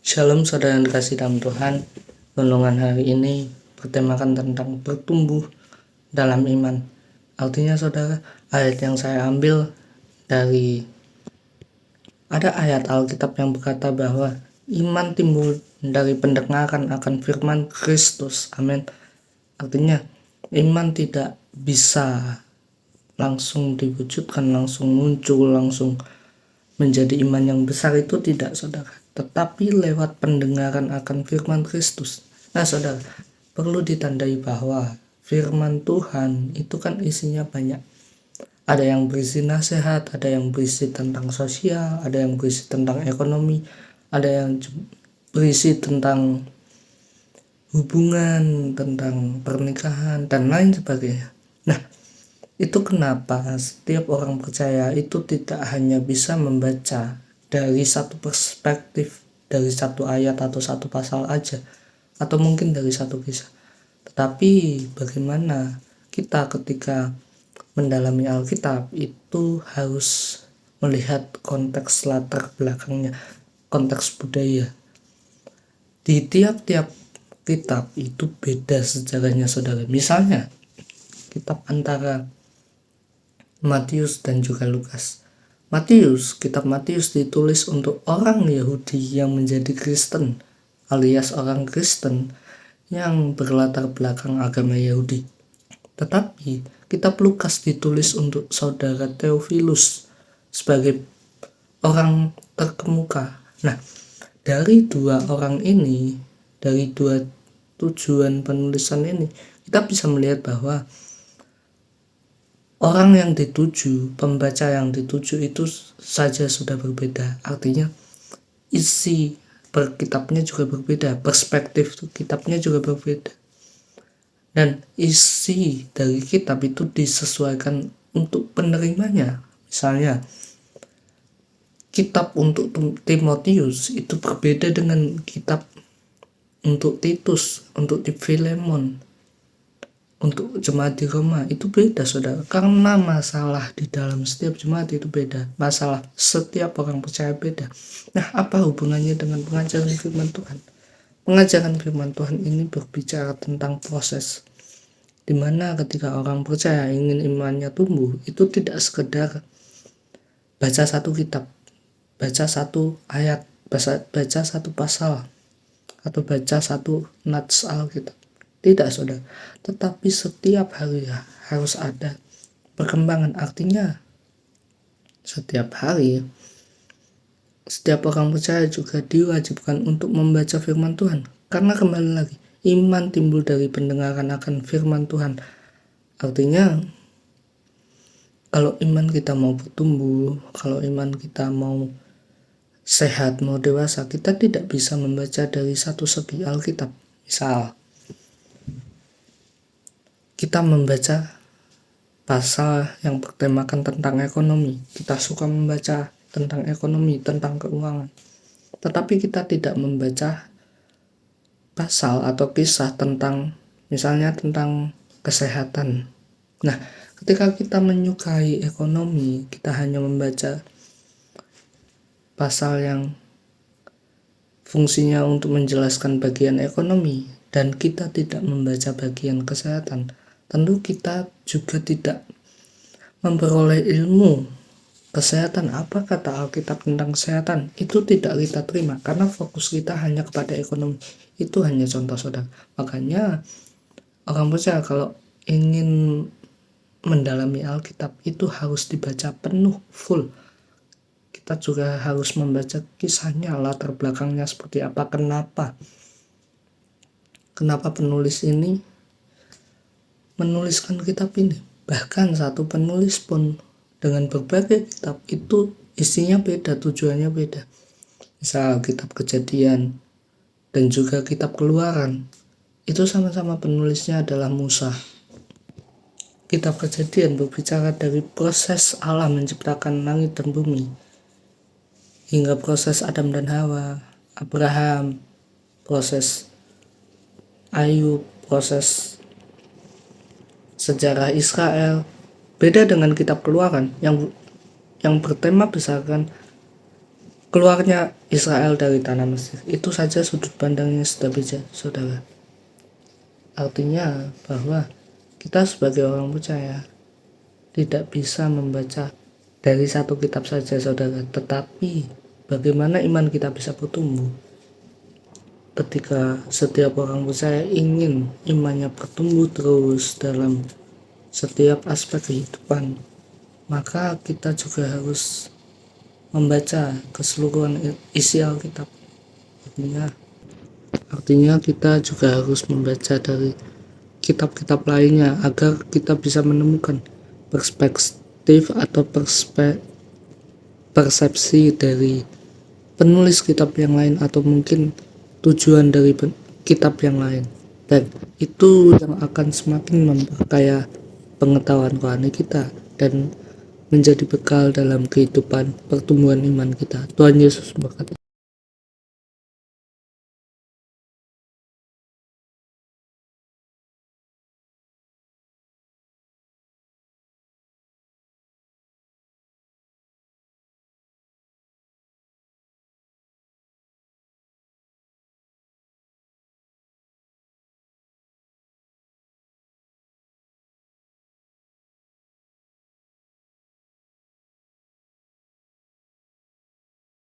Shalom saudara yang dikasih dalam Tuhan. Renungan hari ini bertemakan tentang bertumbuh dalam iman. Artinya saudara, ayat yang saya ambil dari ada ayat Alkitab yang berkata bahwa iman timbul dari pendengaran akan firman Kristus. Amin. Artinya iman tidak bisa langsung diwujudkan, langsung muncul, langsung menjadi iman yang besar, itu tidak saudara, tetapi lewat pendengaran akan firman Kristus. Nah saudara, perlu ditandai bahwa firman Tuhan itu kan isinya banyak. Ada yang berisi nasihat, ada yang berisi tentang sosial, ada yang berisi tentang ekonomi, ada yang berisi tentang hubungan, tentang pernikahan, dan lain sebagainya. Nah, itu kenapa setiap orang percaya itu tidak hanya bisa membaca dari satu perspektif, dari satu ayat atau satu pasal aja, atau mungkin dari satu kisah. Tetapi bagaimana kita ketika mendalami Alkitab itu harus melihat konteks latar belakangnya, konteks budaya. Di tiap-tiap kitab itu beda sejarahnya saudara. Misalnya kitab antara Matius dan juga Lukas. Kitab Matius ditulis untuk orang Yahudi yang menjadi Kristen, alias orang Kristen yang berlatar belakang agama Yahudi. Tetapi kitab Lukas ditulis untuk saudara Theophilus sebagai orang terkemuka. Nah, dari dua orang ini, dari dua tujuan penulisan ini, kita bisa melihat bahwa orang yang dituju, pembaca yang dituju itu saja sudah berbeda. Artinya isi per kitabnya juga berbeda, perspektif kitabnya juga berbeda. Dan isi dari kitab itu disesuaikan untuk penerimanya. Misalnya, kitab untuk Timotius itu berbeda dengan kitab untuk Titus, untuk Filemon, untuk jemaat di Roma. Itu beda saudara, karena masalah di dalam setiap jemaat itu beda, masalah setiap orang percaya beda. Nah, apa hubungannya dengan pengajaran firman Tuhan? Pengajaran firman Tuhan ini berbicara tentang proses, dimana ketika orang percaya ingin imannya tumbuh, itu tidak sekedar baca satu kitab, baca satu ayat, baca satu pasal, atau baca satu nats Alkitab. Tidak saudara, tetapi setiap hari harus ada perkembangan. Artinya setiap hari setiap orang percaya juga diwajibkan untuk membaca firman Tuhan. Karena kembali lagi, iman timbul dari pendengaran akan firman Tuhan. Artinya kalau iman kita mau bertumbuh, kalau iman kita mau sehat, mau dewasa, kita tidak bisa membaca dari satu segi Alkitab. Misal kita membaca pasal yang bertemakan tentang ekonomi, kita suka membaca tentang ekonomi, tentang keuangan, tetapi kita tidak membaca pasal atau kisah tentang misalnya tentang kesehatan. Nah, ketika kita menyukai ekonomi, kita hanya membaca pasal yang fungsinya untuk menjelaskan bagian ekonomi dan kita tidak membaca bagian kesehatan, tentu kita juga tidak memperoleh ilmu kesehatan. Apa kata Alkitab tentang kesehatan? Itu tidak kita terima karena fokus kita hanya kepada ekonomi. Itu hanya contoh saudara. Makanya orang percaya kalau ingin mendalami Alkitab itu harus dibaca penuh, full. Kita juga harus membaca kisahnya, latar belakangnya seperti apa, kenapa penulis ini menuliskan kitab ini. Bahkan satu penulis pun dengan berbagai kitab itu isinya beda, tujuannya beda. Misal kitab Kejadian dan juga kitab Keluaran, itu sama-sama penulisnya adalah Musa. Kitab Kejadian berbicara dari proses Allah menciptakan langit dan bumi, hingga proses Adam dan Hawa, Abraham, proses Ayub, proses sejarah Israel. Beda dengan kitab Keluaran yang bertema besarkan keluarnya Israel dari tanah Mesir. Itu saja sudut pandangnya sudah beda, saudara. Artinya bahwa kita sebagai orang percaya tidak bisa membaca dari satu kitab saja, saudara. Tetapi bagaimana iman kita bisa bertumbuh? Ketika setiap orang percaya ingin imannya bertumbuh terus dalam setiap aspek kehidupan, maka kita juga harus membaca keseluruhan isi Alkitab. Artinya kita juga harus membaca dari kitab-kitab lainnya agar kita bisa menemukan perspektif atau persepsi dari penulis kitab yang lain, atau mungkin tujuan dari kitab yang lain, dan itu yang akan semakin memperkaya pengetahuan rohani kita dan menjadi bekal dalam kehidupan pertumbuhan iman kita. Tuhan Yesus berkata.